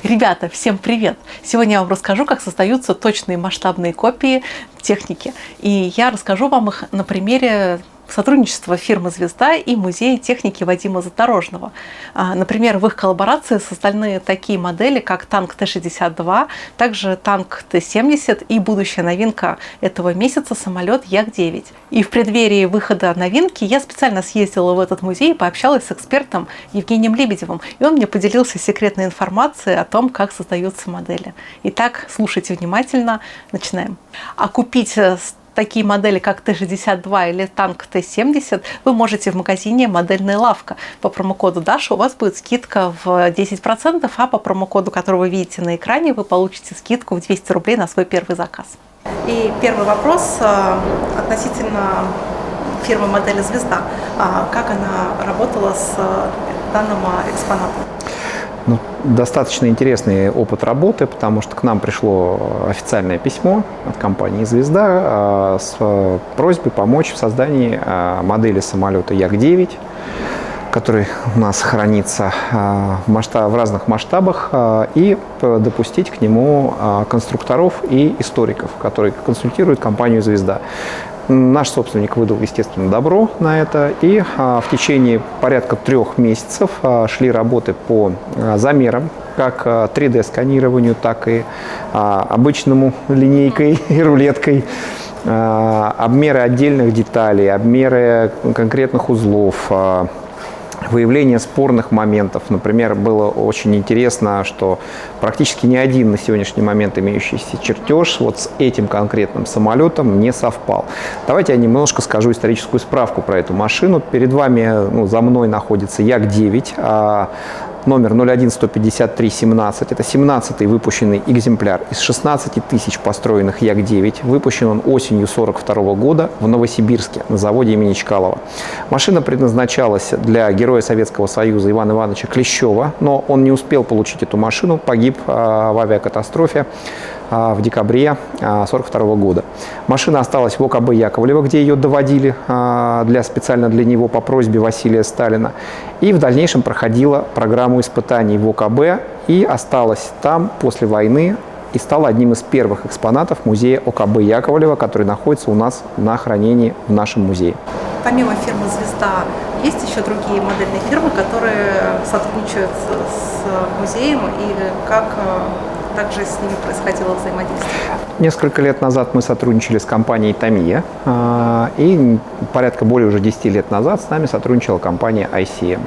Ребята, всем привет! Сегодня я вам расскажу, как создаются точные масштабные копии техники. И я расскажу вам их на примере сотрудничества фирмы «Звезда» и музея техники Вадима Задорожного. Например, в их коллаборации созданы такие модели, как танк Т-62, также танк Т-70 и будущая новинка этого месяца самолет Як-9. И в преддверии выхода новинки я специально съездила в этот музей и пообщалась с экспертом Евгением Лебедевым, и он мне поделился секретной информацией о том, как создаются модели. Итак, слушайте внимательно, начинаем. А купить такие модели, как Т-62 или танк Т-70, вы можете в магазине «Модельная лавка». По промокоду Даша у вас будет скидка в 10%, а по промокоду, который вы видите на экране, вы получите скидку в 200 рублей на свой первый заказ. И первый вопрос относительно фирмы модели «Звезда». Как она работала с данным экспонатом? Достаточно интересный опыт работы, потому что к нам пришло официальное письмо от компании «Звезда» с просьбой помочь в создании модели самолета Як-9, который у нас хранится в разных масштабах, и допустить к нему конструкторов и историков, которые консультируют компанию «Звезда». Наш собственник выдал, естественно, добро на это, и в течение порядка 3 месяцев шли работы по замерам, как 3D-сканированию, так и обычному линейкой и рулеткой, обмеры отдельных деталей, обмеры конкретных узлов, выявление спорных моментов. Например, было очень интересно, что практически ни один на сегодняшний момент имеющийся чертеж вот с этим конкретным самолетом не совпал. Давайте я немножко скажу историческую справку про эту машину. Перед вами, за мной находится Як-9, номер 0115317. Это 17-й выпущенный экземпляр из 16 тысяч построенных Як-9. Выпущен он осенью 1942 года в Новосибирске на заводе имени Чкалова. Машина предназначалась для героя Советского Союза Ивана Ивановича Клещева, но он не успел получить эту машину, погиб в авиакатастрофе в декабре 1942 года. Машина осталась в ОКБ Яковлева, где ее доводили специально для него по просьбе Василия Сталина. И в дальнейшем проходила программу испытаний в ОКБ и осталась там после войны и стала одним из первых экспонатов музея ОКБ Яковлева, который находится у нас на хранении в нашем музее. Помимо фирмы «Звезда», есть еще другие модельные фирмы, которые сотрудничают с музеем, и как также с ними происходило взаимодействие? Несколько лет назад мы сотрудничали с компанией Tamiya, и порядка более уже 10 лет назад с нами сотрудничала компания ICM.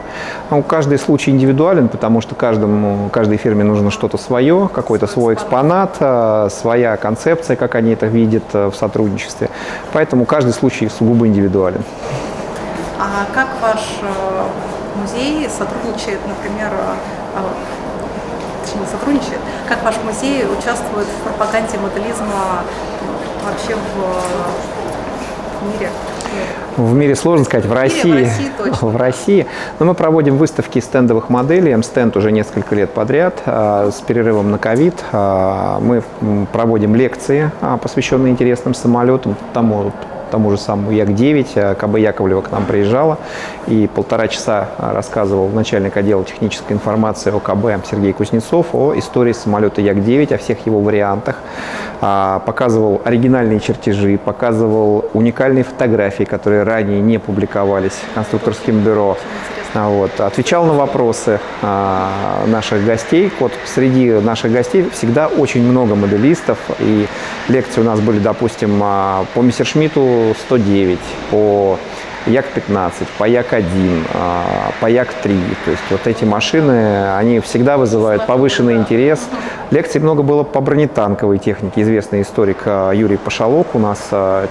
Каждый случай индивидуален, потому что каждой фирме нужно что-то свое, какой-то свой экспонат, своя концепция, как они это видят в сотрудничестве. Поэтому каждый случай сугубо индивидуален. А как ваш музей сотрудничает, например, как ваш музей участвует в пропаганде моделизма вообще в мире? В мире сложно сказать, в России. В России. Но мы проводим выставки стендовых моделей, М-стенд уже несколько лет подряд, с перерывом на ковид. Мы проводим лекции, посвященные интересным самолетам, тому же самому Як-9, КБ Яковлева к нам приезжала и 1,5 часа рассказывал начальник отдела технической информации ОКБ Сергей Кузнецов о истории самолета Як-9, о всех его вариантах, показывал оригинальные чертежи, показывал уникальные фотографии, которые ранее не публиковались конструкторским бюро. Отвечал на вопросы наших гостей. Среди наших гостей всегда очень много моделистов. И лекции у нас были, допустим, по Мессершмитту 109, по Як-15, по Як-1, по Як-3. То есть эти машины, они всегда вызывают повышенный интерес. Лекций много было по бронетанковой технике. Известный историк Юрий Пашалок у нас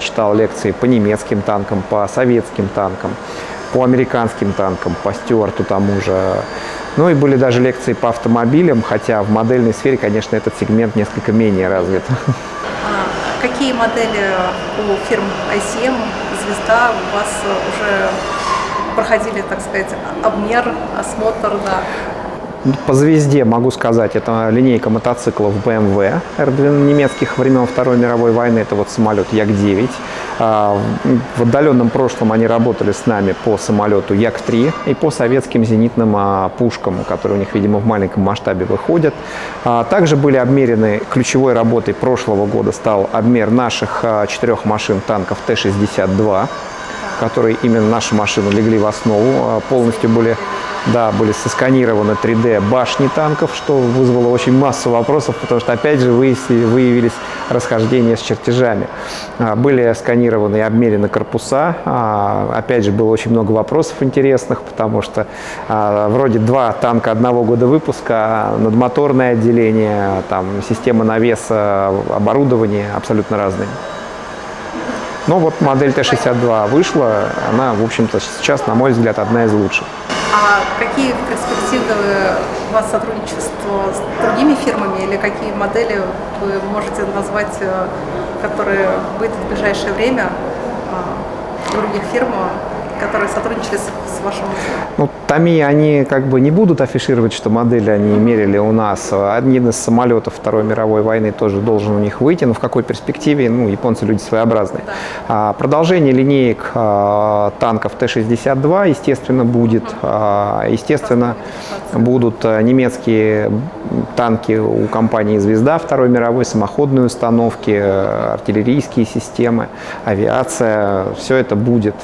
читал лекции по немецким танкам, по советским танкам, по американским танкам, по Стюарту тому же. И были даже лекции по автомобилям, хотя в модельной сфере, конечно, этот сегмент несколько менее развит. Какие модели у фирм ICM, «Звезда» у вас уже проходили, так сказать, обмер, осмотр? Да? По звезде могу сказать, это линейка мотоциклов BMW немецких времен Второй мировой войны. Это вот самолет Як-9. В отдаленном прошлом они работали с нами по самолету Як-3 и по советским зенитным пушкам, которые у них, видимо, в маленьком масштабе выходят. Также были обмерены, ключевой работой прошлого года стал обмер наших 4 машин танков Т-62, которые именно наши машины легли в основу, полностью были сосканированы 3D башни танков, что вызвало очень массу вопросов, потому что опять же выявились расхождения с чертежами. Были сканированы и обмерены корпуса, опять же было очень много вопросов интересных, потому что вроде 2 танка одного года выпуска, надмоторное отделение, там, система навеса, оборудование абсолютно разные. Но вот модель Т-62 вышла, она, в общем-то, сейчас, на мой взгляд, одна из лучших. А какие перспективы у вас сотрудничества с другими фирмами или какие модели вы можете назвать, которые выйдут в ближайшее время других фирм, которые сотрудничали с вашим музеем? Ну, Tamiya, они как бы не будут афишировать, что модели они мерили у нас. Один из самолетов Второй мировой войны тоже должен у них выйти, но в какой перспективе, ну, японцы люди своеобразные. Да. Продолжение линеек танков Т-62, естественно, будет. Естественно, будут немецкие танки у компании «Звезда» Второй мировой, самоходные установки, артиллерийские системы, авиация. Все это будет.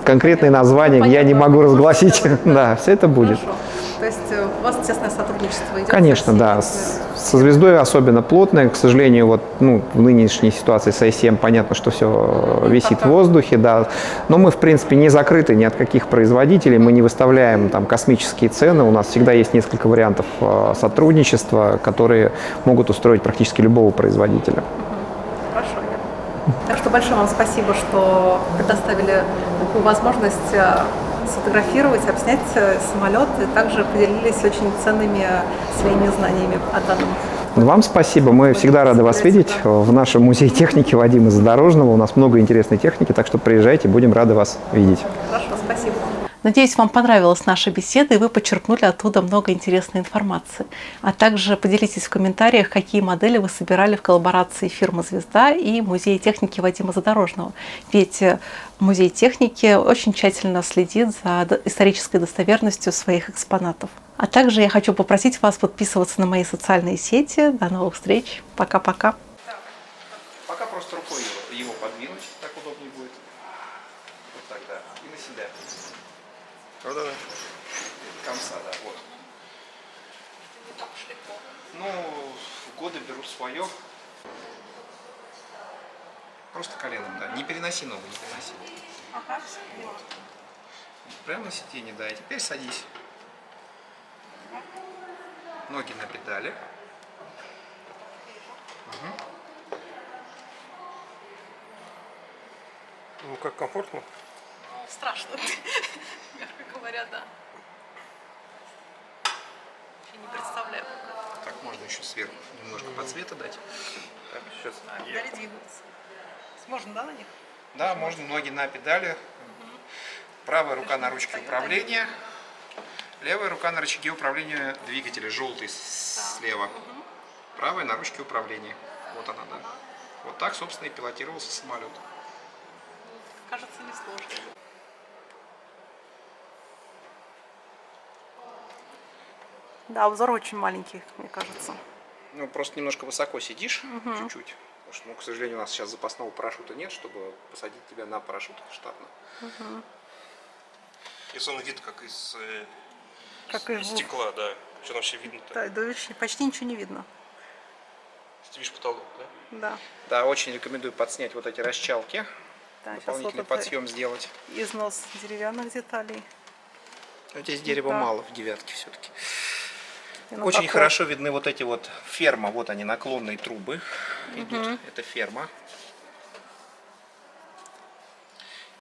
Конкретные названия я не могу разгласить. Да, все это будет. Хорошо. То есть у вас тесное сотрудничество идет? Конечно, да. Со «Звездой» особенно плотное. К сожалению, вот, в нынешней ситуации с ICM понятно, что все висит в воздухе. Да. Но мы, в принципе, не закрыты ни от каких производителей. Мы не выставляем там космические цены. У нас всегда есть несколько вариантов сотрудничества, которые могут устроить практически любого производителя. Хорошо. Так что большое вам спасибо, что предоставили такую возможность сфотографировать, обснять самолет и также поделились очень ценными своими знаниями о данном. Вам спасибо. Мы всегда рады вас видеть в нашем музее техники Вадима Задорожного. У нас много интересной техники, так что приезжайте, будем рады вас видеть. Хорошо, спасибо. Надеюсь, вам понравилась наша беседа, и вы почерпнули оттуда много интересной информации. А также поделитесь в комментариях, какие модели вы собирали в коллаборации фирмы «Звезда» и Музея техники Вадима Задорожного. Ведь Музей техники очень тщательно следит за исторической достоверностью своих экспонатов. А также я хочу попросить вас подписываться на мои социальные сети. До новых встреч. Пока-пока. Пока просто рукой его подвинуть, так удобнее будет. Вот так, да. И на себя. Да-да-да. Конца, да, вот. Ну, годы берут свое. Просто коленом, да. Не переноси ногу, не переноси. Ага. Вот. Прямо на сиденье, да. И теперь садись. Ноги на педали. Угу. Ну, как комфортно? Страшно, мягко говоря, да. Я не представляю. Так, можно еще сверху немножко подсвета дать. Так, сейчас. Педали двигаются. Можно, да, на них? Да, можно ноги на педали. Правая рука на ручке управления. Левая рука на рычаге управления двигателя, желтый слева. Правая на ручке управления. Вот она, да. Вот так, собственно, и пилотировался самолет. Кажется, несложно. Да, обзор очень маленький, мне кажется. Ну, просто немножко высоко сидишь, чуть-чуть. Потому что, к сожалению, у нас сейчас запасного парашюта нет, чтобы посадить тебя на парашют штатно. Если он вид как из Как стекла, да. Что вообще видно-то? Да, почти ничего не видно. Ты видишь потолок, да? Да. Да, очень рекомендую подснять вот эти расчалки. Да, сейчас Дополнительный вот подсъем сделать. износ деревянных деталей. Здесь дерева Да. мало в девятке все-таки. Ну, Очень такой. хорошо видны вот эти вот ферма, вот они, наклонные трубы идут. Это ферма.